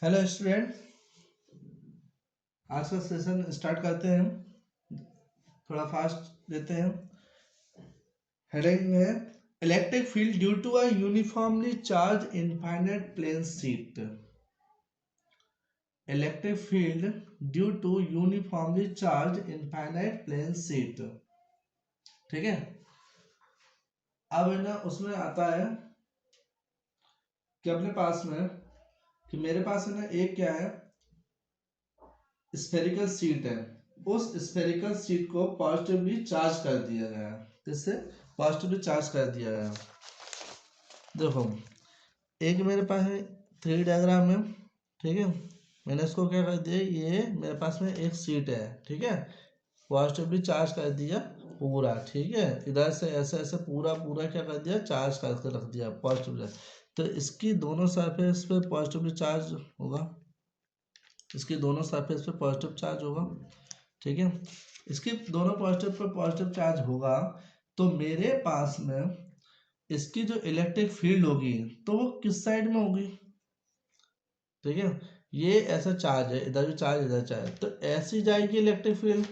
Hello student, आज का session start करते हैं। थोड़ा फास्ट देते हैं। हेडिंग है electric field due to a uniformly charge infinite plane sheet. Electric field due to uniformly charge infinite plane sheet. ठीक है। अब है ना, उसमें आता है कि अपने पास में कि मेरे पास है ना एक क्या है, स्फेरिकल शीट है। उस स्फेरिकल शीट को पॉजिटिवली चार्ज कर दिया गया है। इससे पॉजिटिवली चार्ज कर दिया गया। देखो, एक मेरे पास है 3 डायग्राम है। ठीक है, मैंने इसको क्या कर दिया, ये मेरे पास में एक शीट है। ठीक है, पॉजिटिवली चार्ज कर दिया पूरा। ठीक है, इधर से ऐसे ऐसे पूरा पूरा क्या कर दिया, चार्ज करके रख दिया पॉजिटिव। तो इसकी दोनों सरफेस पे पॉजिटिवली चार्ज होगा, इसकी दोनों सरफेस पे पॉजिटिव चार्ज होगा। ठीक है, इसकी दोनों पॉजिटिव पे पॉजिटिव चार्ज होगा तो मेरे पास में इसकी जो इलेक्ट्रिक फील्ड होगी तो वो किस साइड में होगी। ठीक है, ये ऐसा चार्ज है, इधर भी चार्ज इधर चार्ज, तो ऐसी जाएगी इलेक्ट्रिक फील्ड,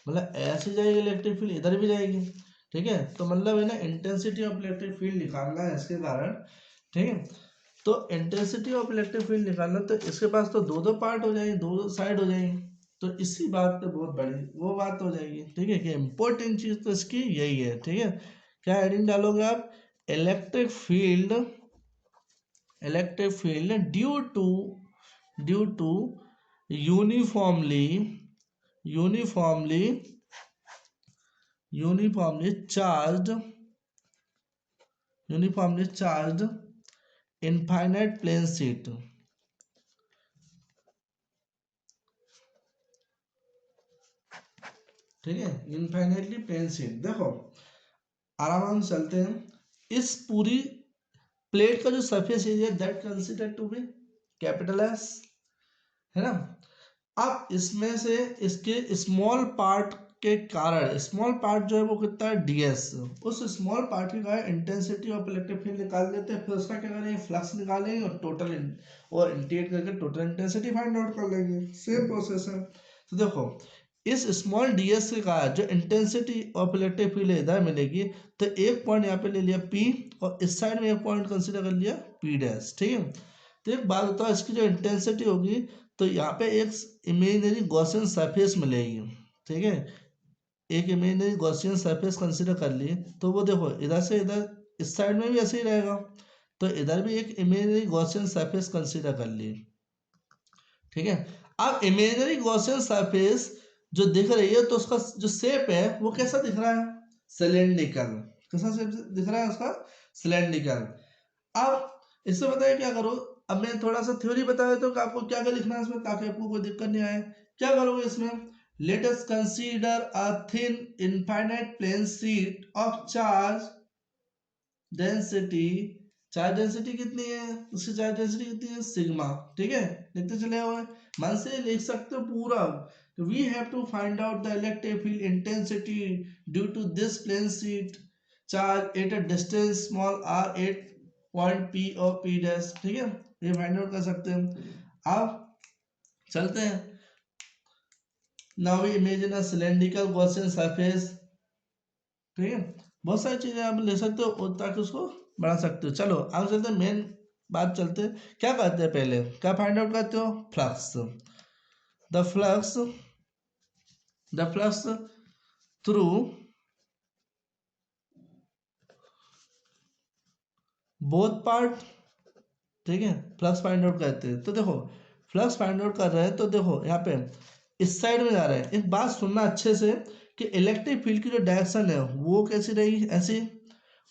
मतलब ऐसी जाएगी इलेक्ट्रिक फील्ड, इधर भी जाएगी। ठीक है, तो मतलब है ना, इंटेंसिटी ऑफ इलेक्ट्रिक फील्ड निकालना है इसके कारण। ठीक है, तो इंटेंसिटी ऑफ इलेक्ट्रिक फील्ड निकालना, तो इसके पास तो दो दो पार्ट हो जाएंगे, दो दो साइड हो जाएंगी। तो इसी बात पे बहुत बड़ी वो बात हो जाएगी। ठीक है, कि इंपॉर्टेंट चीज तो इसकी यही है। ठीक है, क्या हेडिंग डालोगे आप, electric field, electric field due to uniformly uniformly uniformly charge infinite plane sheet. ठीक है, इनफाइनाइटली प्लेन शीट। देखो, आराम से चलते हैं। इस पूरी प्लेट का जो surface area that consider to be capital S, है ना। अब इसमें से इसके स्मॉल पार्ट के कारण, स्मॉल पार्ट जो है वो कितना है, ds। उस स्मॉल पार्ट के कारण इंटेंसिटी ऑफ इलेक्ट्रिक फील्ड निकाल देते हैं। फिर उसका क्या करेंगे, फ्लक्स निकालेंगे और टोटल और इंटीग्रेट करके टोटल इंटेंसिटी फाइंड आउट कर लेंगे। सेम प्रोसेस है। तो देखो, इस स्मॉल ds के कारण जो इंटेंसिटी ऑफ इलेक्ट्रिक फील्ड इधर मिलेगी, तो एक पॉइंट यहाँ पे ले लिया p और इस साइड में एक पॉइंट कंसिडर कर लिया p डैश। ठीक है, तो एक बात बताओ, इसकी जो इंटेंसिटी होगी तो यहाँ पे एक इमेजिनरी गॉसियन सरफेस मिलेगी। ठीक है, एक इमेजिनरी गॉसियन सरफेस कंसीडर कर ली, तो वो देखो इधर से इधर इस साइड में भी ऐसे ही रहेगा, तो इधर भी एक इमेजिनरी गॉसियन सरफेस कंसीडर कर ली। ठीक है, अब इमेजिनरी गॉसियन सरफेस जो दिख रही है तो उसका जो शेप है वो कैसा दिख रहा है, सिलेंड्रिकल। कैसा शेप दिख रहा है उसका, सिलेंड्रिकल। अब इससे बताइए क्या करो। अब मैं थोड़ा सा थ्योरी बता देता हूँ कि आपको क्या क्या लिखना है इसमें, ताकि आपको कोई दिक्कत नहीं आए। क्या करोगे इसमें, let us consider a thin infinite plane sheet of charge density. Charge density कितनी है, उसकी चार्ज डेंसिटी कितनी है, सिग्मा। ठीक है, लिखते चले हुए, मन से लिख सकते हो पूरा। We have to find out the electric field intensity due to this plane sheet charge at a distance small r at point p और p डैश। ठीक है, ये फाइंड आउट कर सकते हैं। अब चलते हैं। Now we imagine a cylindrical Gaussian surface. ठीक है, बहुत सारी चीजें आप ले सकते हो और ताकि उसको बढ़ा सकते हो। चलो आगे चलते हैं, मेन बात चलते हैं। क्या करते हैं, पहले क्या फाइंड आउट करते हो, flux. The flux the flux through both part. ठीक है, फ्लक्स फाइंड आउट करते हैं। तो देखो, फ्लक्स फाइंड आउट कर रहे हैं, तो देखो यहाँ पे इस साइड में जा रहे हैं। एक बात सुनना अच्छे से कि इलेक्ट्रिक फील्ड की जो डायरेक्शन है वो कैसी रहेगी, ऐसी।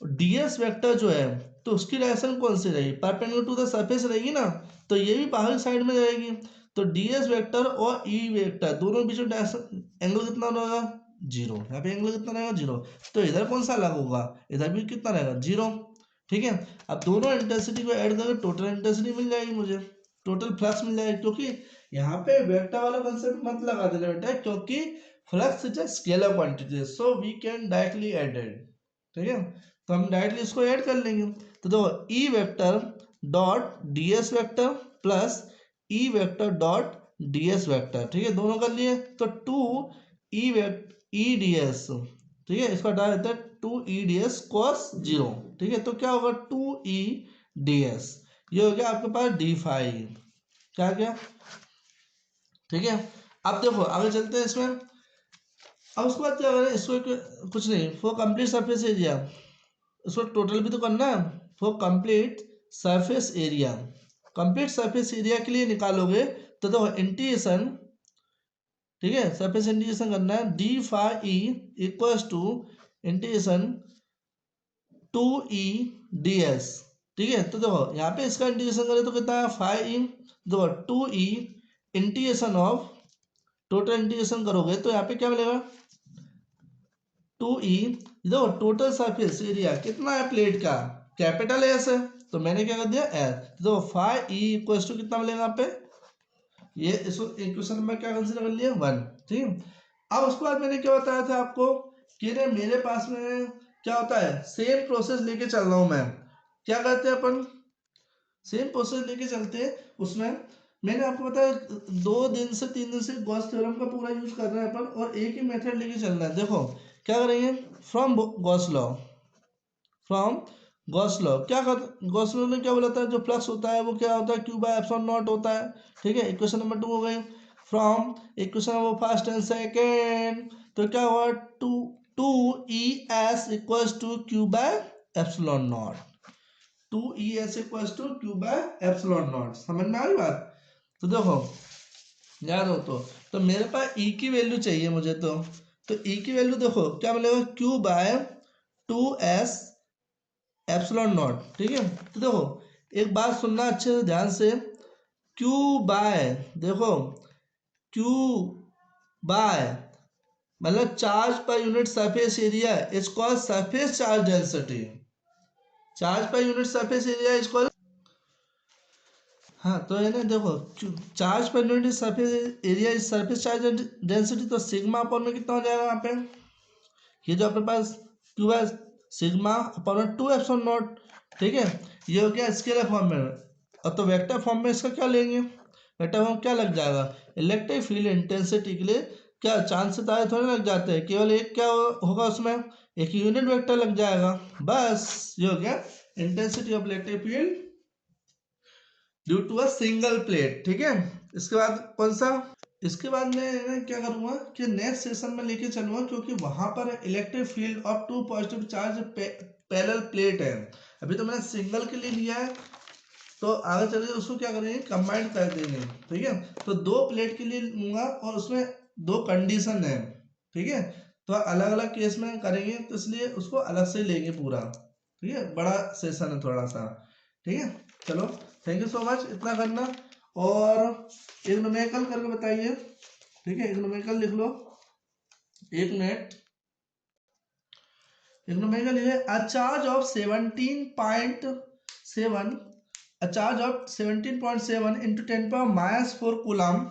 ds वेक्टर जो है तो उसकी डायरेक्शन कौन सी रहेगी, परपेंडिकुलर टू द सरफेस रहेगी ना, तो ये भी बाहरी साइड में जाएगी। तो ds वेक्टर और e वेक्टर दोनों के बीच में डायरेक्शन एंगल कितना रहेगा, जीरो। यहाँ पे एंगल कितना रहेगा, जीरो। तो इधर कौन सा अलग होगा, इधर भी कितना रहेगा, जीरो। ठीक है, अब दोनों इंटेंसिटी को ऐड करके टोटल इंटेंसिटी मिल जाएगी मुझे, टोटल फ्लक्स मिल जाएगी। क्योंकि यहाँ पे वेक्टर वाला कंसेप्ट मत लगा देना बेटा, क्योंकि flux is a scalar quantity, so we can directly add it. ठीक है, तो हम डायरेक्टली इसको ऐड कर लेंगे। तो देखो, E vector dot ds vector plus E vector dot D S vector, ठीक है, दोनों कर लिए। तो 2 ई डी एस, ठीक है, इसका डाल देता है 2 ई डी एस कॉस 0, ठीक है। तो क्या होगा 2 ई डी एस, ये हो गया आपके पास d5, क्या क्या, ठीक है। अब देखो आगे चलते हैं इसमें। अब उसके बाद क्या करें, इसको कुछ नहीं, फॉर कंप्लीट सरफेस एरिया, इसको टोटल भी तो करना है। For complete surface area, complete surface area के लिए निकालोगे तो देखो इंटीग्रेशन, ठीक है, सरफेस इंटीग्रेशन करना है, d5e equals to integration 2e/ds, ठीक है। तो देखो यहाँ पे इसका इंटीग्रेशन करें तो कितना है 5e, देखो 2e integration of, total integration करोगे तो यहाँ पे क्या मिलेगा 2e, देखो टोटल सरफेस एरिया कितना है प्लेट का, कैपिटल एस है, तो मैंने क्या कर दिया एस, तो 5e इक्वल्स टू कितना मिलेगा यहाँ पे, ये इसको इक्वेशन नंबर क्या कंसीडर कर लिया 1, ठीक है। अब उसके बाद मैंने क्या बताया था आपको कि मेरे पास में क्या होता है, सेम प्रोसेस लेके चल रहा हूं मैं, क्या करते हैं अपन, सेम प्रोसेस लेके चलते हैं। उसमें मैंने आपको बताया 2 दिन से 3 दिन से गॉस थ्योरम का पूरा यूज कर रहे हैं अपन, और एक ही मेथड लेके चलना है। देखो क्या करेंगे, from Gauss law, from Gauss law क्या कर, गॉस लॉ ने क्या बोला था, जो फ्लक्स होता है वो क्या होता है Q/ε0 होता है, ठीक है। इक्वेशन नंबर 2 हो गई। From equation number first and second, तो क्या हुआ 2 2 ES equals to Q/ε0, 2 ES equals to Q/ε0, समझ में आ रही बात। तो देखो याद हो तो मेरे पास E की वैल्यू चाहिए मुझे, तो E की वैल्यू देखो क्या मिलेगा Q/2S एप्सिलॉन नॉट, ठीक है। तो देखो एक बात सुनना अच्छे से ध्यान से, Q बाय, देखो Q बाय मतलब charge per unit surface area is called surface charge density, charge per unit surface area is called, हाँ तो है ना, देखो charge per unit surface area is surface charge density, तो सिग्मा अपॉन में कितना हो जाएगा यहाँ पे, ये जो अपने पास क्यू है सिग्मा अपॉन 2 एप्सिलॉन नॉट, ठीक है। ये हो गया स्केलर फॉर्म में, और तो वेक्टर फॉर्म में इसका क्या लेंगे, वेक्टर फॉर्म क्या लग जाएगा, इलेक्ट्रिक फील्ड इंटेंसिटी के लिए क्या चांद सितारे थोड़े लग जाते हैं, केवल एक क्या होगा उसमें, एक यूनिट वेक्टर लग जाएगा, बस ये हो गया intensity of electric field due to a single plate, ठीक है। इसके बाद कौन सा, इसके बाद मैं क्या करूंगा कि नेक्स्ट सेशन में लेके चलूंगा, क्योंकि वहां पर electric field of 2 positive charge parallel plate है, अभी तो मैंने सिंगल के लिए लिया है, तो आगे चलिए उसको क्या करेंगे कंबाइन कर देंगे, ठीक है। तो 2 प्लेट के लिए लूंगा और उसमें 2 कंडीशन है, ठीक है, तो अलग अलग केस में करेंगे, तो इसलिए उसको अलग से लेंगे पूरा, ठीक है, बड़ा सेशन है थोड़ा सा, ठीक है। चलो थैंक यू सो मच, इतना करना, और एक न्यूमेरिकल करके बताइए, ठीक है, एक न्यूमेरिकल लिख लो, 1 मिनट। एक न्यूमेरिकल है a charge of 17.7, a charge of 17.7 into 10 power minus 4 coulomb,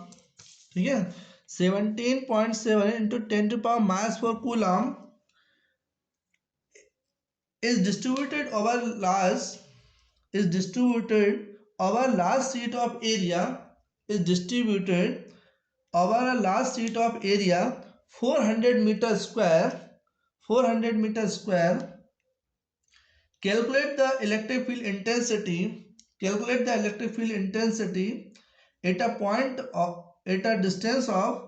ठीक है, 17.7 into 10 to power minus 4 coulomb is distributed over large sheet of area, is distributed over a large sheet of area 400 meter square, 400 meter square. Calculate the electric field intensity, calculate the electric field intensity at a point of, at a distance of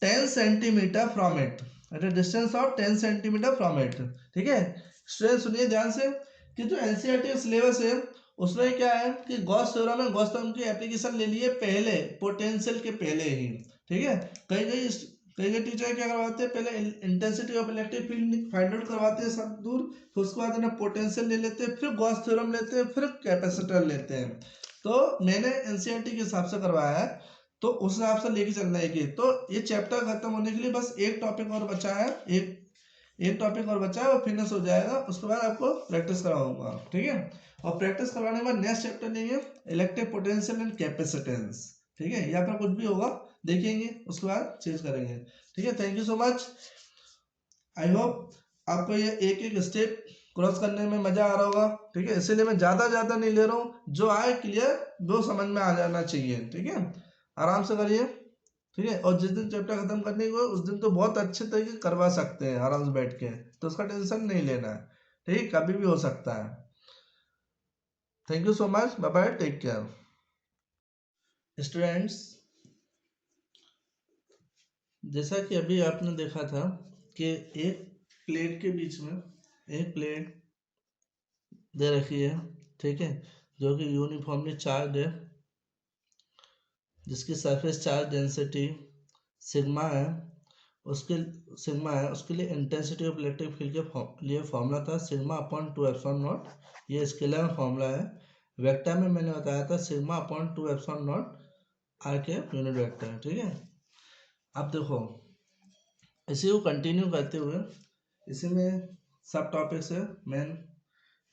10 centimetre from it, eight a distance of 10 centimetre from it, ठीक है। Student सुनिए ध्यान से कि जो NCERT syllabus है उसमें क्या है कि गॉस थ्योरम है, गॉस थ्योरम की एप्लीकेशन ले लिए पहले पोटेंशियल के पहले ही, ठीक है। कई टीचर क्या करवाते हैं, पहले intensity of electric field find out करवाते हैं सब दूर, फिर उसके बाद उन्हें पोटेंशियल ले लेते हैं, फिर गॉस थ्योरम लेते हैं, फिर कैपेसिटर लेते हैं। तो मैंने एनसीईआरटी के हिसाब से करवाया है, तो उस हिसाब से लेके चलना है कि, तो ये चैप्टर खत्म होने के लिए बस एक टॉपिक और बचा है, एक टॉपिक और बचा है, वो फिनिश हो जाएगा, उसके बाद आपको प्रैक्टिस करवाऊंगा, ठीक है। और प्रैक्टिस करवाने के बाद नेक्स्ट चैप्टर लेंगे इलेक्ट्रिक पोटेंशियल एंड कैपेसिटेंस, ठीक है, या फिर कुछ भी होगा देखेंगे, उसके बाद चेंज करेंगे, ठीक है। Thank you so much, I hope आपको ये एक एक स्टेप क्रॉस करने में मजा आ रहा होगा, ठीक है। इसीलिए मैं ज्यादा नहीं ले रहा हूँ, जो आए क्लियर वो समझ में आ जाना चाहिए, ठीक है। आराम से करिए, ठीक है। और जिस दिन चैप्टर खत्म करने को उस दिन तो बहुत अच्छे तरीके करवा सकते हैं आराम से बैठ के, तो उसका टेंशन नहीं लेना है, ठीक, कभी भी हो सकता है। Thank you so much, bye bye, take care students. जैसा कि अभी आपने देखा था कि एक प्लेट के बीच में एक प्लेट दे रखी है, ठीक है, जो कि यूनिफॉर्मली चार्ज है, जिसकी सरफेस चार्ज डेंसिटी सिग्मा है, उसके लिए इंटेंसिटी ऑफ इलेक्ट्रिक फील्ड के लिए फॉर्मूला था सिग्मा अपॉन 2 एप्सिलॉन नॉट। ये स्केलर में फॉर्मूला है। वेक्टर में मैंने बताया था sigma upon 2 epsilon naught R के यूनिट वेक्टर, ठीक है। अब देखो इसी को कंटिन्यू करते हुए इसी में सब टॉपिक्स है मेन।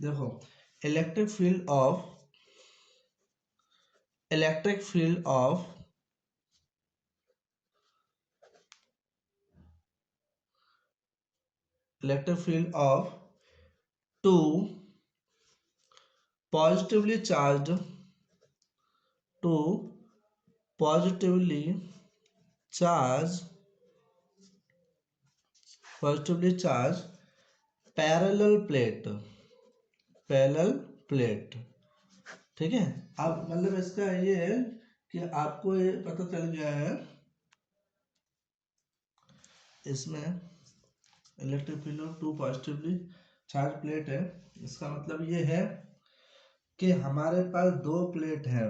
देखो electric field of electric field of electric field of two positively charged to positively charged parallel plate, ठीक है। अब मतलब इसका ये है कि आपको ये पता चल गया है इसमें electric field of two positively charge plate है। इसका मतलब ये है कि हमारे पास दो प्लेट है,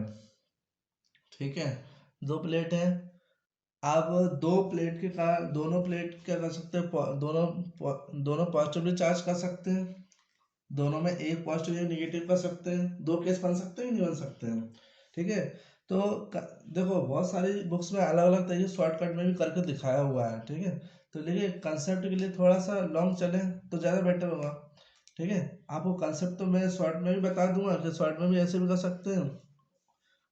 ठीक है, दो प्लेट है। अब दोनों प्लेट क्या कर सकते हैं, दोनों पॉजिटिवली चार्ज कर सकते हैं, दोनों में एक पॉजिटिव एक निगेटिव कर सकते हैं, दो केस बन सकते हैं नहीं बन सकते हैं, ठीक है। तो देखो बहुत सारी बुक्स में अलग अलग तरीके शॉर्टकट में भी करके दिखाया हुआ है, ठीक है। तो लेकिन कंसेप्ट के लिए थोड़ा सा लॉन्ग चले तो ज़्यादा बेटर होगा, ठीक है। आपको कंसेप्ट तो मैं शॉर्ट में भी बता दूंगा कि शॉर्ट में भी ऐसे भी कर सकते हैं,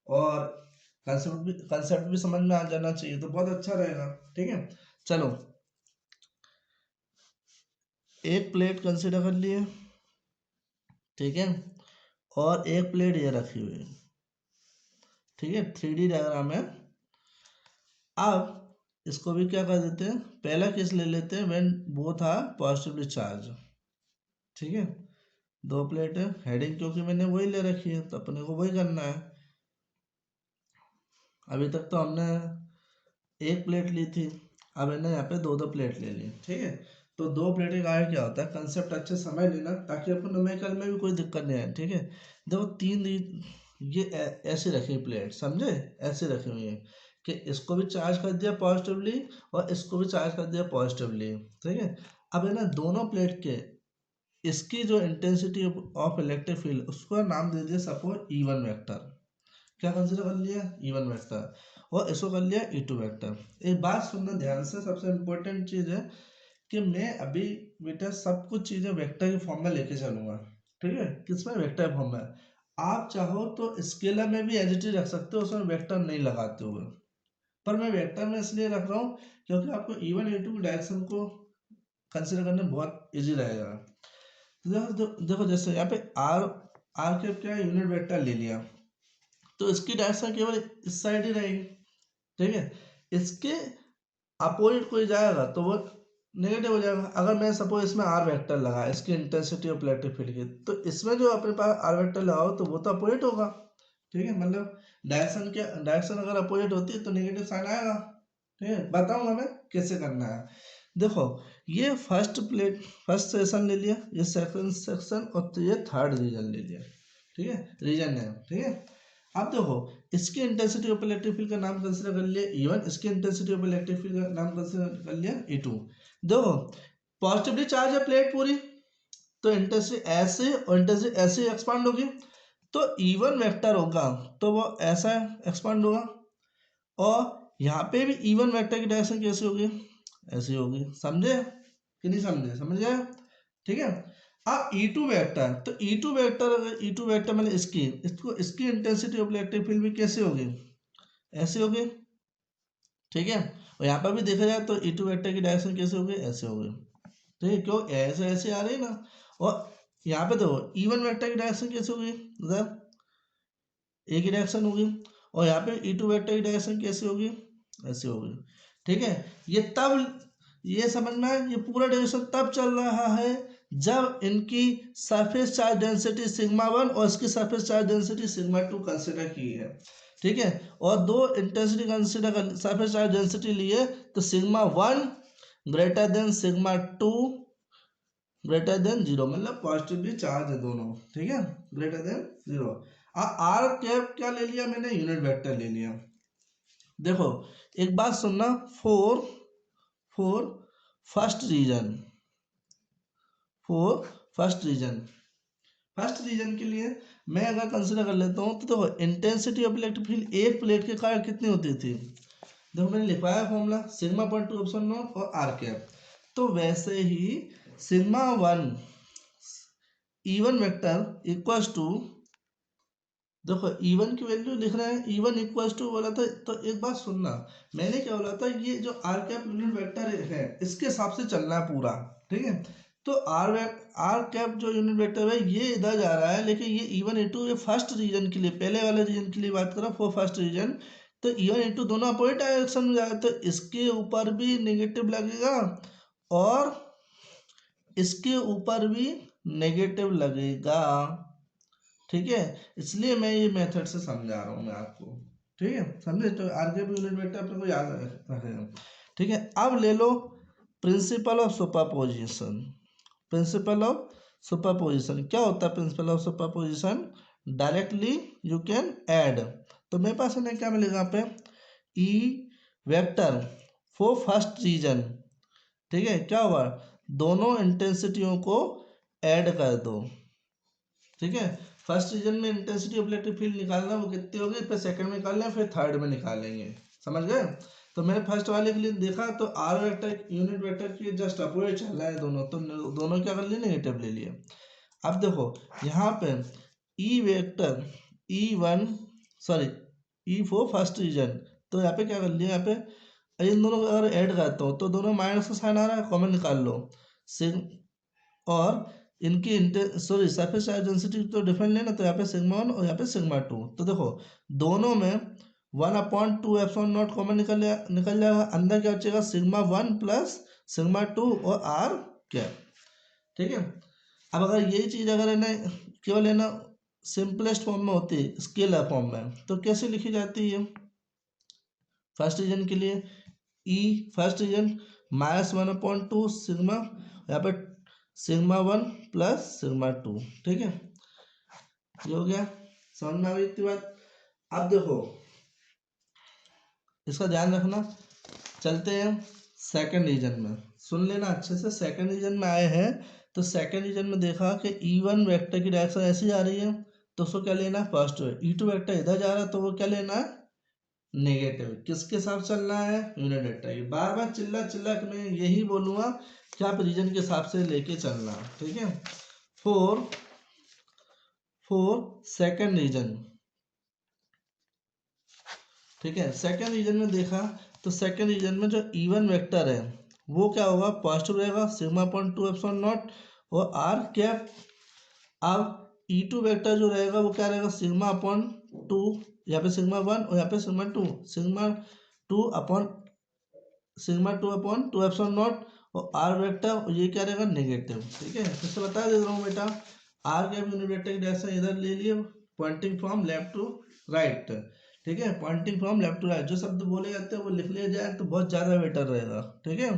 और कंसेप्ट भी समझ में आ जाना चाहिए तो बहुत अच्छा रहेगा, ठीक है। चलो एक प्लेट कंसीडर कर लिए, ठीक है, और एक प्लेट ये रखी हुई है, ठीक है, 3D डायग्राम है। अब इसको भी क्या कर देते हैं, पहला केस ले लेते हैं when both are positively charge, ठीक है। दो प्लेट है, हेडिंग क्योंकि मैंने वही ले रखी है तो अपने को वही करना है। अभी तक तो हमने एक प्लेट ली थी, अब इन्हें यहाँ पे दो प्लेट ले ली, ठीक है। तो दो प्लेट का आगे क्या होता है, कंसेप्ट अच्छे समझ लेना ताकि अपन न्यूमेरिकल में भी कोई दिक्कत नहीं आए, ठीक है। देखो ये ऐसे रखी प्लेट, समझे, ऐसे रखी हुई है कि इसको भी चार्ज कर दिया पॉजिटिवली और इसको भी चार्ज कर दिया पॉजिटिवली, ठीक है। अब है ना दोनों प्लेट के इसकी जो इंटेंसिटी ऑफ इलेक्ट्रिक फील्ड उसको नाम दे दिया सपोज E1 वेक्टर, क्या कंसिडर कर लिया E1 वेक्टर, और इसको कर लिया E2 वेक्टर। एक बात सुनना ध्यान से, सबसे इम्पोर्टेंट चीज है कि मैं अभी बेटा सब कुछ चीजें वेक्टर के फॉर्म में लेके चलूंगा, ठीक है। किसमें, वेक्टर फॉर्म में। आप चाहो तो स्केलर में भी एज इट इज रख सकते हो, उसमें वेक्टर नहीं लगाते हुए, पर मैं वेक्टर में इसलिए रख रहा हूँ क्योंकि आपको E1 E2 डायरेक्शन को कंसिडर करना बहुत इजी रहेगा। तो देखो जैसे यहाँ पे आर के क्या यूनिट वेक्टर ले लिया तो इसकी डायरेक्शन केवल इस साइड ही रहेगी, ठीक है। इसके अपोजिट कोई जाएगा तो वो नेगेटिव हो जाएगा। अगर मैं सपोज इसमें आर वेक्टर लगा इसकी इंटेंसिटी ऑफ इलेक्ट्रिक फील्ड की, तो इसमें जो अपने पास आर वेक्टर लगाओ तो वो तो अपोजिट होगा, ठीक है। मतलब डायरेक्शन अगर अपोजिट होती है तो नेगेटिव साइन आएगा, ठीक है। बताऊंगा मैं कैसे करना है। देखो ये फर्स्ट सेक्शन ले लिया, ये सेकंड सेक्शन और तो ये थर्ड रीजन ले लिया, ठीक है, रीजन है, ठीक है। अब देखो इसकी इंटेंसिटी ऑफ इलेक्ट्रिक फील्ड का नाम कंसीडर कर लिया E1, इसकी इंटेंसिटी ऑफ इलेक्ट्रिक फील्ड का नाम कंसीडर कर लिया E2। देखो पॉजिटिवली चार्ज है प्लेट पूरी, तो इंटेंसिटी ऐसे और इंटेंसिटी ऐसे एक्सपांड होगी, तो E1 वेक्टर होगा तो वो ऐसा एक्सपांड होगा, और यहाँ पे भी E1 वेक्टर की डायरेक्शन कैसे होगी, ऐसी होगी, समझे कि नहीं समझे, समझ गए, ठीक है। अब E2 वेक्टर, तो E2 वेक्टर मतलब इसकी इंटेंसिटी ऑफ इलेक्ट्रिक फील्ड भी कैसे होगी, ऐसे होगी, ठीक है। और यहाँ पर भी देखा जाए तो E2 वेक्टर की डायरेक्शन कैसे होगी, ऐसे होगी, ठीक है, क्यों ऐसे ऐसे आ रही है ना। और यहाँ पे देखो E1 वेक्टर की डायरेक्शन कैसे होगी, इधर एक ही डायरेक्शन होगी, और यहाँ पे E2 वेक्टर की डायरेक्शन कैसे होगी, ऐसे होगी। ठीक है, ये तब, ये समझना है, ये पूरा डायरेक्शन तब चल रहा है जब इनकी सरफेस चार्ज डेंसिटी सिग्मा 1 और इसकी surface charge density sigma 2 consider की है। ठीक है, और दो इंटेंसिटी कंसिडर कर, सरफेस चार्ज डेंसिटी लिए, तो sigma 1 greater than sigma 2 greater than zero, मतलब पॉजिटिवली चार्ज है दोनों। ठीक है, greater than zero. R cap क्या ले लिया मैंने, यूनिट वेक्टर ले लिया। देखो एक बात सुनना, four four first region, four first region के लिए मैं अगर कंसिडर कर लेता हूँ, तो देखो इंटेंसिटी ऑफ इलेक्ट्रिक फील्ड एक प्लेट के कारण कितनी होती थी, देखो मैंने लिखवाया formula sigma point two epsilon naught और आर कैप। तो वैसे ही sigma 1 E1 vector equals to, देखो E1 की वैल्यू लिख रहे हैं, E1 इक्वल्स टू बोला था, तो एक बात सुनना, मैंने क्या बोला था, ये जो आर कैप यूनिट वेक्टर है इसके हिसाब से चलना है पूरा। ठीक है, तो आर कैप जो यूनिट वेक्टर है ये इधर जा रहा है, लेकिन ये E1 E2 ये फर्स्ट रीजन के लिए, पहले वाले रीजन के लिए बात करो, फॉर फर्स्ट रीजन, तो E1 E2 दोनों अपोजिट डायरेक्शन में जा रहे, तो इसके ऊपर भी नेगेटिव लगेगा और इसके ऊपर भी नेगेटिव लगेगा। ठीक है, इसलिए मैं ये मेथड से समझा रहा हूँ मैं आपको। ठीक है, समझे, तो आरके भी यूनिट वेक्टर अपने को याद रखेगा। ठीक है, अब ले लो principle of superposition. Principle of superposition क्या होता है, principle of superposition, directly you can add. तो मेरे पास है क्या मिलेगा यहाँ पे, E vector for first region. ठीक है, क्या होगा, दोनों इंटेंसिटियों को ऐड कर दो। ठीक है, फर्स्ट रीजन में इंटेंसिटी ऑफ इलेक्ट्रिक फील्ड निकालना वो कितनी होगी, फिर सेकंड में निकालना है, फिर थर्ड में निकालेंगे। समझ गए, तो मैंने फर्स्ट वाले के लिए देखा, तो आर वेक्टर यूनिट वेक्टर की जस्ट अपोजिट चल रहा है दोनों, तो दोनों क्या कर लिए, नेगेटिव ले लिए। अब देखो यहाँ पे E vector E1 sorry E4 first region, तो यहाँ पे क्या कर लिया, यहाँ पे इन दोनों को अगर ऐड करता हूँ तो दोनों माइनस का साइन आ रहा है, कॉमन निकाल लो। और इनकी सॉरी सरफेस चार्ज डेंसिटी तो डिफरेंट लेना, तो यहाँ पे सिग्मा 1 और यहाँ पे सिग्मा 2, तो देखो दोनों में 1/2 एप्सिलॉन नॉट कॉमन निकल जाएगा, अंदर क्या बचेगा, सिग्मा 1 प्लस सिग्मा 2 और आर कैप। ठीक है, अब अगर यही चीज़ अगर है ना केवल है ना सिंपलेस्ट फॉर्म में होती है, स्केलर फॉर्म में, तो कैसे लिखी जाती है, फर्स्ट रीजन के लिए ई फर्स्ट रीजन -1/2 सिग्मा, यहाँ पे सिग्मा 1 प्लस सिग्मा 2। ठीक है, ये हो गया, समझ में आ गई इतनी बात। अब देखो इसका ध्यान रखना, चलते हैं सेकंड रीजन में, सुन लेना अच्छे से। सेकंड रीजन में आए हैं, तो सेकंड रीजन में देखा कि E1 वेक्टर की डायरेक्शन ऐसी जा रही है, तो उसको क्या लेना है, पॉजिटिव। E2 वेक्टर इधर जा रहा है, तो वो क्या लेना है, नेगेटिव। किसके साथ चलना है, यूनिट वेक्टर की। बार बार चिल्ला चिल्ला के मैं यही बोलूंगा कि आप रीजन के हिसाब से लेके चलना। ठीक है, फोर सेकंड रीजन। ठीक है, सेकंड रीजन में देखा, तो सेकंड रीजन में जो E1 वेक्टर है वो क्या होगा, पॉजिटिव रहेगा, sigma point two epsilon naught और आर कैप। अब E2 वेक्टर जो रहेगा वो क्या रहेगा, सिग्मा अपॉन 2, यहाँ पे सिग्मा 1 और यहाँ पे sigma 2, sigma 2 upon 2 epsilon naught, और आर वेक्टर ये क्या रहेगा, नेगेटिव। ठीक है, फिर से बता दे रहा हूँ बेटा, आर कैप यूनिट वेक्टर की डायरेक्शन इधर ले लिए, pointing from left to right. ठीक है, pointing from left to right, जो शब्द बोले जाते हैं वो लिख लिया जाए तो बहुत ज़्यादा बेटर रहेगा। ठीक है,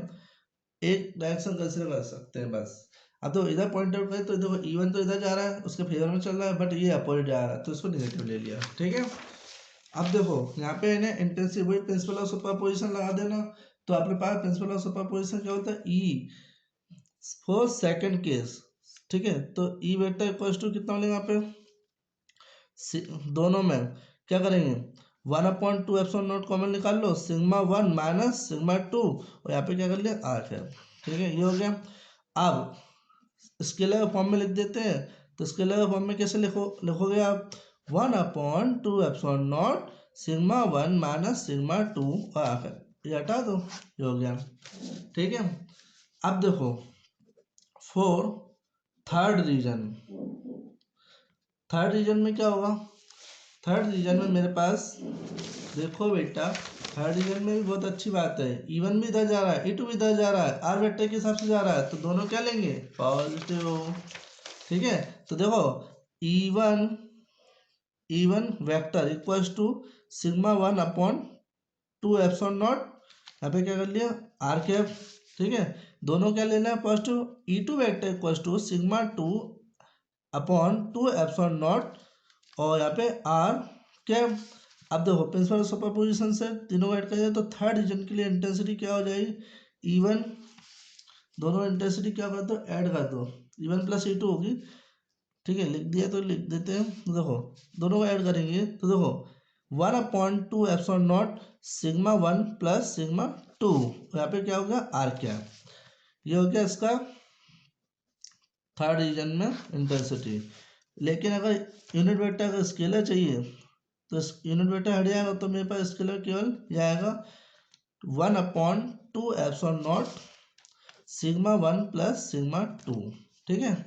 एक डायरेक्शन कंसिडर कर सकते हैं बस। अब तो इधर पॉइंट आउट करें, तो देखो E1 तो इधर जा रहा है, उसके फेवर में चल रहा है, बट ये अपोजिट जा रहा है, तो इसको नेगेटिव ले लिया। ठीक है, अब देखो यहाँ पे है ना इंटेंसिव, वही प्रिंसिपल ऑफ सुपरपोजिशन लगा देना, तो अपने पास प्रिंसिपल ऑफ सुपरपोजिशन क्या होता है, ई फॉर सेकंड केस। ठीक है, तो ई वेक्टर इक्वल्स टू कितना मिलेगा यहाँ पे, दोनों में क्या करेंगे, 1/2 एप्सिलॉन नॉट कॉमन निकाल लो, सिग्मा 1 माइनस सिग्मा 2, और यहाँ पे क्या कर लिया, आर कैप। ठीक है, ये हो गया। अब स्केलर फॉर्म में लिख देते हैं, तो स्केलर फॉर्म में कैसे लिखोगे आप, 1/2 epsilon naught sigma 1 minus sigma 2 और आर कैप, ये हटा दो, ये हो गया। ठीक है, अब देखो four third region, third region में क्या होगा, थर्ड रीजन में मेरे पास देखो बेटा, थर्ड रीजन में भी बहुत अच्छी बात है, E1 भी इधर जा रहा है, E2 भी इधर जा रहा है, आर वेक्टर के हिसाब से जा रहा है, तो दोनों क्या लेंगे, पॉजिटिव। ठीक है, तो देखो E1 vector equals to sigma 1 upon 2 epsilon naught, यहाँ पे क्या कर लिया आर कैप। ठीक है, दोनों क्या लेना है positive, E2 vector equals to sigma 2 upon 2 epsilon naught, और यहाँ पे आर कैप। अब देखो प्रिंसिपल सुपरपोजिशन से तीनों को ऐड कर दिया, तो थर्ड रीजन के लिए इंटेंसिटी क्या हो जाएगी, E1, दोनों इंटेंसिटी क्या कर दो, ऐड कर दो, E1 प्लस E2 होगी। ठीक है, लिख दिया तो लिख देते हैं, तो देखो दोनों को ऐड करेंगे तो देखो 1/2 epsilon naught sigma 1 plus sigma 2, यहाँ पे क्या हो गया आर क्या, ये हो गया इसका थर्ड रीजन में इंटेंसिटी। लेकिन अगर यूनिट वेक्टर का स्केलर चाहिए तो यूनिट वेक्टर हट जाएगा, तो मेरे पास स्केलर केवल ये आएगा 1/2 epsilon naught sigma 1 plus sigma 2। ठीक है,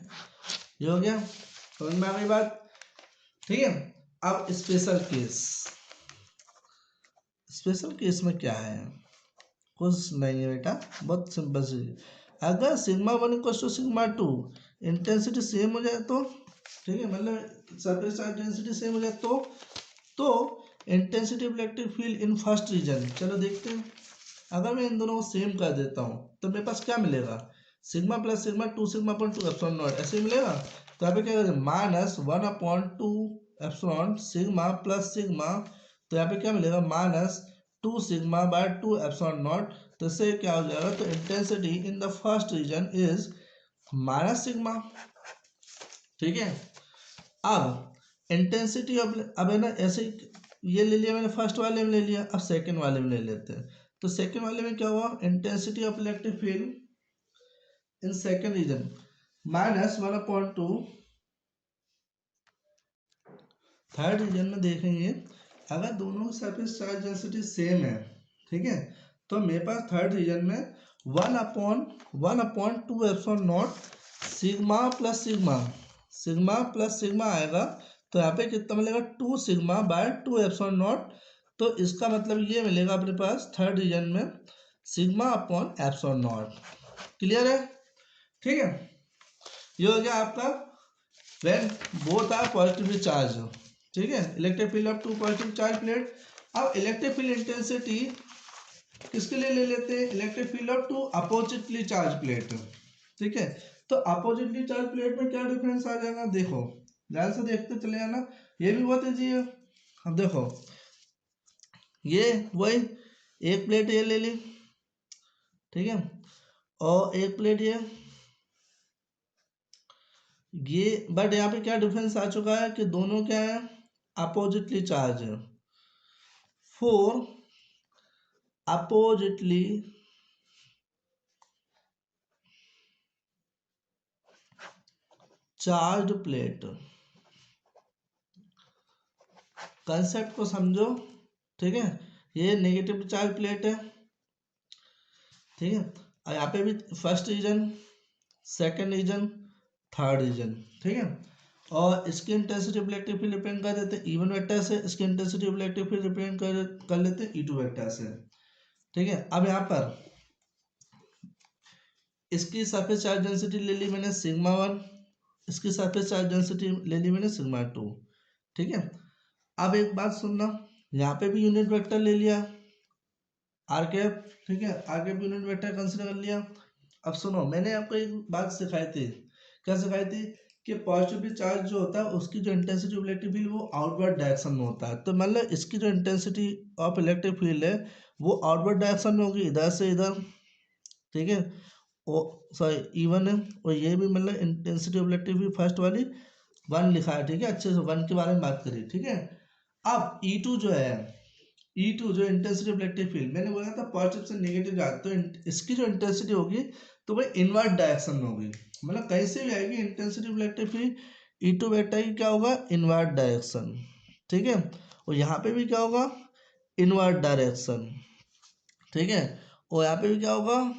ये हो गया, समझ में आ गई बात। ठीक है, अब स्पेशल केस, स्पेशल केस में क्या है, कुछ नहीं है बेटा, बहुत सिंपल सी, अगर sigma 1 equal to sigma 2 intensity same हो जाए तो, ठीक है, मतलब सरफेस चार्ज डेंसिटी सेम हो जाए तो intensity of electric field in first region, चलो देखते हैं। अगर मैं इन दोनों को सेम कर देता हूँ तो मेरे पास क्या मिलेगा, sigma plus sigma 2 sigma upon 2 epsilon not, ऐसे ही मिलेगा। तो यहाँ पे क्या करेंगे, -1/2 एप्सिलॉन सिग्मा प्लस सिग्मा, तो यहाँ पे क्या मिलेगा, -2 सिग्मा बाय 2 एप्सिलॉन नॉट। तो इससे क्या हो जाएगा, तो intensity in the first region is -sigma. ठीक है, अब इंटेंसिटी ऑफ, अब है ना ऐसे ये ले लिया मैंने, फर्स्ट वाले में ले लिया, अब सेकंड वाले में ले लेते हैं। तो सेकंड वाले में क्या हुआ, intensity of electric field in second region -1/2, third region में देखेंगे अगर दोनों की सरफेस चार्ज डेंसिटी सेम है, ठीक है, तो मेरे पास थर्ड रीजन में 1/2 epsilon naught sigma plus sigma, sigma plus sigma आएगा, तो यहाँ पे कितना मिलेगा, 2 सिग्मा बाय 2 एप्सिलॉन नॉट। तो इसका मतलब ये मिलेगा अपने पास थर्ड रीजन में sigma upon epsilon naught. Clear है, ठीक है, ये हो गया आपका when both are positively charge. ठीक है, electric field of two positive charge plate. अब इलेक्ट्रिक फील्ड इंटेंसिटी किसके लिए ले लेते हैं, electric field of two oppositely charge plate. ठीक है, तो अपोजिटली चार्ज प्लेट में क्या डिफरेंस आ जाएगा, देखो ध्यान से देखते चले जाना, ये भी बहुत ईजी है। अब देखो ये वही एक प्लेट ये ले ली, ठीक है, और एक प्लेट ये बट यहाँ पे क्या डिफरेंस आ चुका है कि दोनों क्या है, अपोजिटली चार्ज है। Four oppositely charge plate, concept को समझो। ठीक है, ये नेगेटिव चार्ज प्लेट है, ठीक है, और यहाँ पे भी first region, second region, third region. ठीक है, और इसकी intensity of electric field represent कर देते हैं E1 वेक्टर से, इसकी intensity of electric field represent कर लेते हैं E2 वेक्टर से। ठीक है, अब यहाँ पर इसकी सरफेस चार्ज डेंसिटी ले ली मैंने सिग्मा 1, इसकी सरफेस चार्ज डेंसिटी ले ली मैंने सिग्मा 2। ठीक है, अब एक बात सुनना, यहाँ पे भी यूनिट वेक्टर ले लिया आर कैप, ठीक है, R cap unit vector consider कर लिया। अब सुनो, मैंने आपको एक बात सिखाई थी, क्या सिखाई थी, कि पॉजिटिव चार्ज जो होता है उसकी जो इंटेंसिटी ऑफ इलेक्ट्रिक फील्ड वो आउटवर्ड डायरेक्शन में होता है। तो मतलब इसकी जो इंटेंसिटी ऑफ इलेक्ट्रिक फील्ड है वो आउटवर्ड डायरेक्शन में होगी, इधर से इधर। ठीक है, ओ सॉरी E1 है, और ये भी मतलब intensity of electric field first वाली 1 लिखा है। ठीक है, अच्छे से 1 के बारे में बात करिए। ठीक है, अब E2 जो है, E2 जो इंटेंसिटी ऑफ इलेक्ट्रिक फील्ड मैंने बोला था पॉजिटिव से नेगेटिव जा, तो इसकी जो इंटेंसिटी होगी तो वह इनवर्ट डायरेक्शन में होगी, मतलब कहीं से भी आएगी intensity of electric field E2 vector की क्या होगा, इनवर्ट डायरेक्शन। ठीक है, और यहाँ पे भी क्या होगा, इनवर्ट डायरेक्शन। ठीक है, और यहाँ पे भी क्या होगा,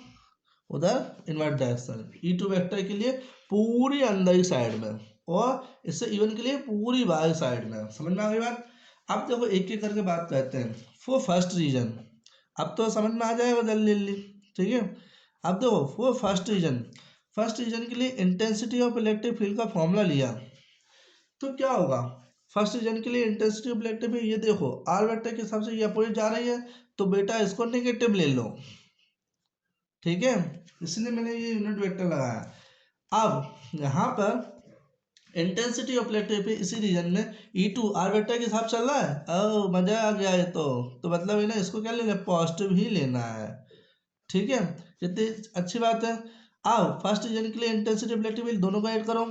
उधर इनवर्ट डायरेक्शन। E2 वेक्टर के लिए पूरी अंदर की साइड में, और इससे इवन के लिए पूरी बाहर साइड में। समझ में आ गई बात। अब देखो एक एक करके बात करते हैं। फॉर फर्स्ट रीजन, अब तो समझ में आ जाएगा जल्दी जल्दी, ठीक है। अब देखो फॉर फर्स्ट रीजन के लिए इंटेंसिटी ऑफ इलेक्ट्रिक फील्ड का फॉर्मूला लिया, तो क्या होगा। फर्स्ट रीजन के लिए इंटेंसिटी ऑफ इलेक्ट्रिक फील्ड, ये देखो आर वेक्टर के हिसाब से ये अपोजिट जा रही है, तो बेटा इसको नेगेटिव ले लो, ठीक है, इसलिए मैंने ये यूनिट वेक्टर लगाया। अब यहाँ पर इंटेंसिटी ऑफ इलेक्ट्रिक फील्ड इसी रीजन में E2 आर वेक्टर के हिसाब चल रहा है। मजा आ गया है, तो मतलब है ना, इसको क्या लेना है, पॉजिटिव ही लेना है, ठीक है। इतनी अच्छी बात है। अब फर्स्ट रीजन के लिए इंटेंसिटी ऑफ इलेक्ट्रिक फील्ड दोनों को ऐड करो,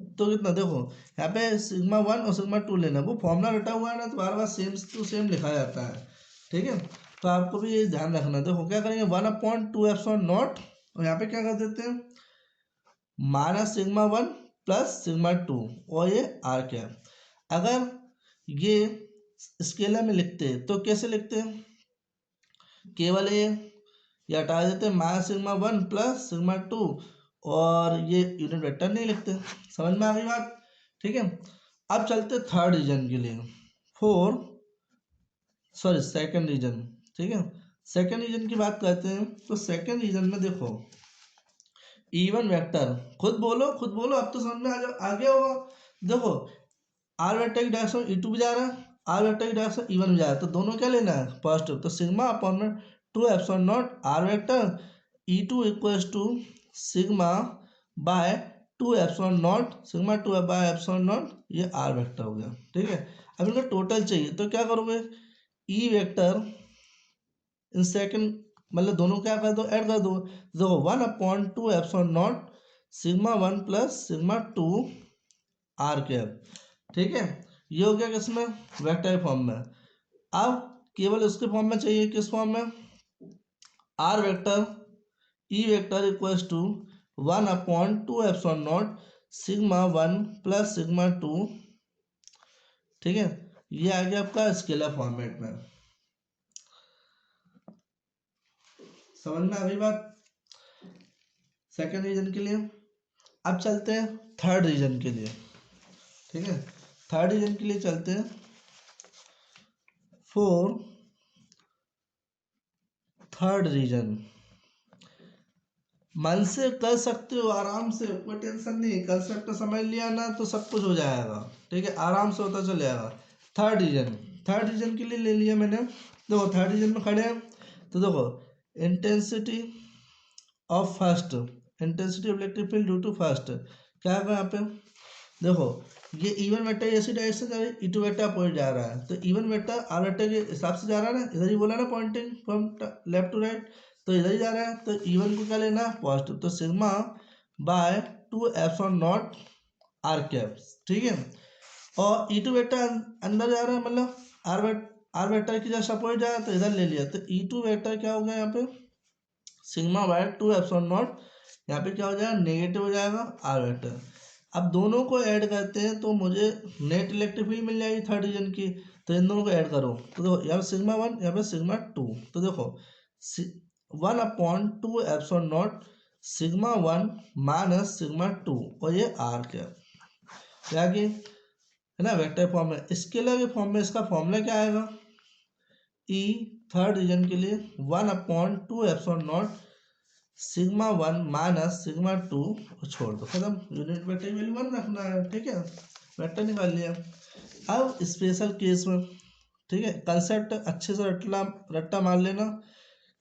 तो कितना देखो यहाँ पे सिग्मा 1 और सिग्मा 2 लेना, वो फॉर्मूला रटा हुआ है ना, तो बार बार सेम टू सेम लिखा जाता है, ठीक है। तो आपको भी ये ध्यान रखना। देखो क्या करेंगे, 1/2 एप्सिलॉन नॉट, और यहाँ पे क्या कर देते हैं, माइनस सिग्मा 1 प्लस सिग्मा 2, और ये आर कैप। अगर ये स्केलर में लिखते हैं तो कैसे लिखते हैं, केवल ये हटा देते हैं, माइनस सिग्मा 1 प्लस सिग्मा 2, और ये यूनिट वेक्टर नहीं लिखते। समझ में आ गई बात, ठीक है। अब चलते थर्ड रीजन के लिए, सेकंड रीजन, ठीक है। सेकंड रीजन की बात करते हैं, तो सेकंड रीजन में देखो E1 वेक्टर, खुद बोलो अब तो समझ में आ गया होगा। देखो आर वेक्टर की डायरेक्शन E2 भी जा रहा है, आर वेक्टर की डायरेक्शन E1 भी जा रहा है, तो दोनों क्या लेना है, पॉजिटिव। तो सिग्मा अपॉन में 2 epsilon naught R vector E2 equals to sigma by 2 epsilon naught, sigma 2 by epsilon naught, ये आर वेक्टर हो गया, ठीक है। अब इनका टोटल चाहिए, तो क्या करोगे, ई वेक्टर इन सेकंड, मतलब दोनों क्या कर दो, ऐड कर दो। देखो 1/2 epsilon naught sigma 1 plus sigma 2 R cap, ठीक है। ये हो गया किसमें, वेक्टर फॉर्म में। अब केवल उसके फॉर्म में चाहिए, किस फॉर्म में, R vector E vector equals to 1/2 epsilon naught sigma 1 plus sigma 2, ठीक है। ये आ गया आपका स्केलर फॉर्मेट में। समझ में आ गई बात सेकेंड रीजन के लिए। अब चलते हैं थर्ड रीजन के लिए, ठीक है। थर्ड रीजन के लिए चलते हैं। फॉर थर्ड रीजन मन से कर सकते हो, आराम से, कोई टेंशन नहीं, कंसेप्ट समझ लिया ना तो सब कुछ हो जाएगा, ठीक है, आराम से होता चल जाएगा। थर्ड रीजन के लिए ले लिया मैंने। देखो थर्ड रीजन में खड़े हैं, तो देखो intensity of first, intensity of electric field due to first, क्या होगा यहाँ पे, देखो ये इवन वेक्टर ऐसी डायरेक्शन जा रही है, E2 वेक्टर अपोजिट जा रहा है, तो इवन वेक्टर आर वेक्टर के हिसाब से जा रहा है ना, इधर ही बोला ना, pointing from left to right, तो इधर ही जा रहा है, तो E1 को क्या लेना है, पॉजिटिव, तो sigma by 2 epsilon naught R cap, ठीक है। और E2 वेक्टर अंदर जा रहा है, मतलब आर वेक्टर की जस्ट अपोजिट जा रहा है, तो इधर ले लिया, तो E2 वेक्टर क्या हो गया यहाँ पे, सिग्मा बाय 2 एप्सिलॉन नॉट, यहाँ पे क्या हो जाएगा, नेगेटिव हो जाएगा आर वेक्टर। अब दोनों को ऐड करते हैं तो मुझे नेट इलेक्ट्रिक फील्ड मिल जाएगी थर्ड रीजन की, तो इन दोनों को ऐड करो, तो देखो यहाँ पे सिग्मा 1, यहाँ पे सिग्मा 2, तो देखो 1/2 epsilon naught sigma 1 minus sigma 2, और ये आर क्या कि है ना, वेक्टर फॉर्म में। स्केलर के फॉर्म में इसका फॉर्मूला क्या आएगा, ई थर्ड रीजन के लिए 1/2 epsilon naught sigma 1 minus sigma 2, छोड़ दो, खत्म। यूनिट वेक्टर की वैल्यू 1 रखना है, ठीक है, वेक्टर निकाल लिया। अब स्पेशल केस में, ठीक है, कंसेप्ट अच्छे से रट्टा मार लेना।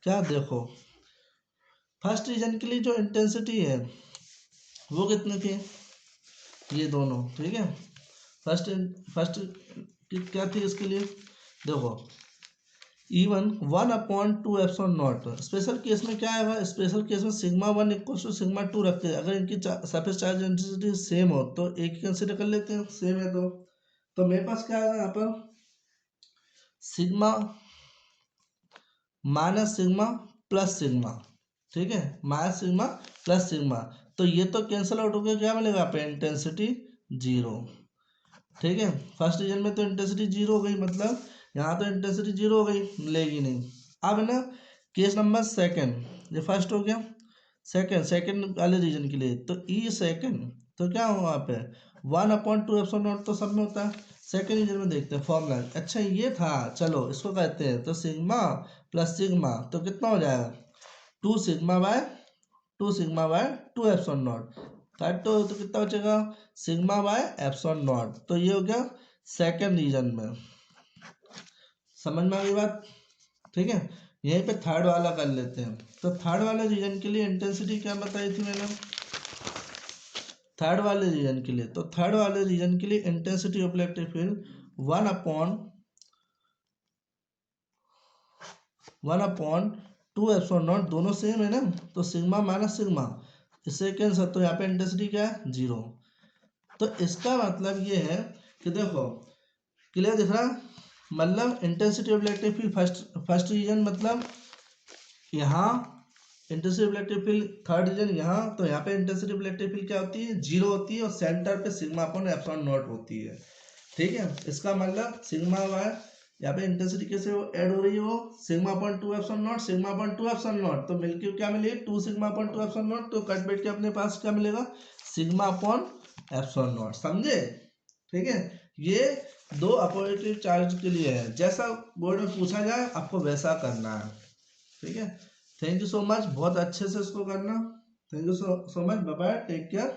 क्या देखो फर्स्ट रीजन के लिए जो इंटेंसिटी है वो कितनी थी, ये दोनों, ठीक है। फर्स्ट क्या थी इसके लिए, देखो E1 1/2 epsilon not. Special case में क्या आएगा, स्पेशल केस में सिग्मा 1 इक्वल टू सिग्मा 2 रखते हैं, अगर इनकी सरफेस चार्ज इंटेंसिटी सेम हो तो एक ही कंसिडर कर लेते हैं, सेम है तो मेरे पास क्या आएगा यहाँ पर, sigma minus sigma plus sigma, ठीक है, माइनस सिग्मा प्लस सिग्मा, तो ये तो कैंसिल आउट हो गया, क्या मिलेगा यहाँ पे, इंटेंसिटी 0, ठीक है। फर्स्ट रीजन में तो इंटेंसिटी 0 हो गई, मतलब यहाँ तो इंटेंसिटी 0 हो गई, मिलेगी नहीं। अब है ना केस नंबर सेकंड, ये फर्स्ट हो गया, सेकेंड सेकेंड वाले रीजन के लिए तो ई सेकेंड, तो क्या होगा वहाँ पे 1/2 तो सब में होता है। सेकेंड रीजन में देखते हैं फॉर्मूला। अच्छा ये था, चलो इसको कहते हैं तो सिग्मा प्लस सिग्मा तो कितना हो जाएगा 2 सिग्मा बाय 2 काटो तो कितना बचेगा सिग्मा बाय एप्सिलॉन नॉट। तो ये हो गया सेकेंड रीजन में। समझ में आ गई बात? ठीक है, यहीं पे थर्ड वाला कर लेते हैं। तो थर्ड वाले रीजन के लिए इंटेंसिटी क्या बताई थी मैंने? थर्ड वाले रीजन के लिए, तो थर्ड वाले रीजन के लिए इंटेंसिटी ऑफ इलेक्ट्रिक फील्ड 1/2 दोनों सेम है ना, तो सिग्मा माइनस सिग्मा इससे कैंसर, तो यहाँ पे इंटेंसिटी क्या है 0। तो इसका मतलब ये है कि देखो क्लियर दिख रहा, मतलब intensity of electric field first region मतलब यहाँ intensity of electric field third region यहाँ, तो यहाँ पे इंटेंसिटी ऑफ इलेक्ट्रिक फील्ड क्या होती है 0 होती है और सेंटर पे सिग्मा अपॉन एप्सिलॉन नॉट होती है। ठीक है, इसका मतलब सिग्मा बाय यहाँ पे इंटेंसिटी कैसे ऐड हो रही है वो सिग्मा/2 एप्सिलॉन नॉट तो मिलके क्या मिलेगी 2 सिग्मा/2 एप्सिलॉन नॉट। तो कट बैठ के अपने पास क्या मिलेगा सिग्मा/एप्सिलॉन नॉट। समझे? ठीक है, ये दो अपोजिटिव चार्ज के लिए है, जैसा बोर्ड में पूछा जाए आपको वैसा करना है। ठीक है, थैंक यू सो मच, बहुत अच्छे से इसको करना। Thank you so much, bye bye, take care.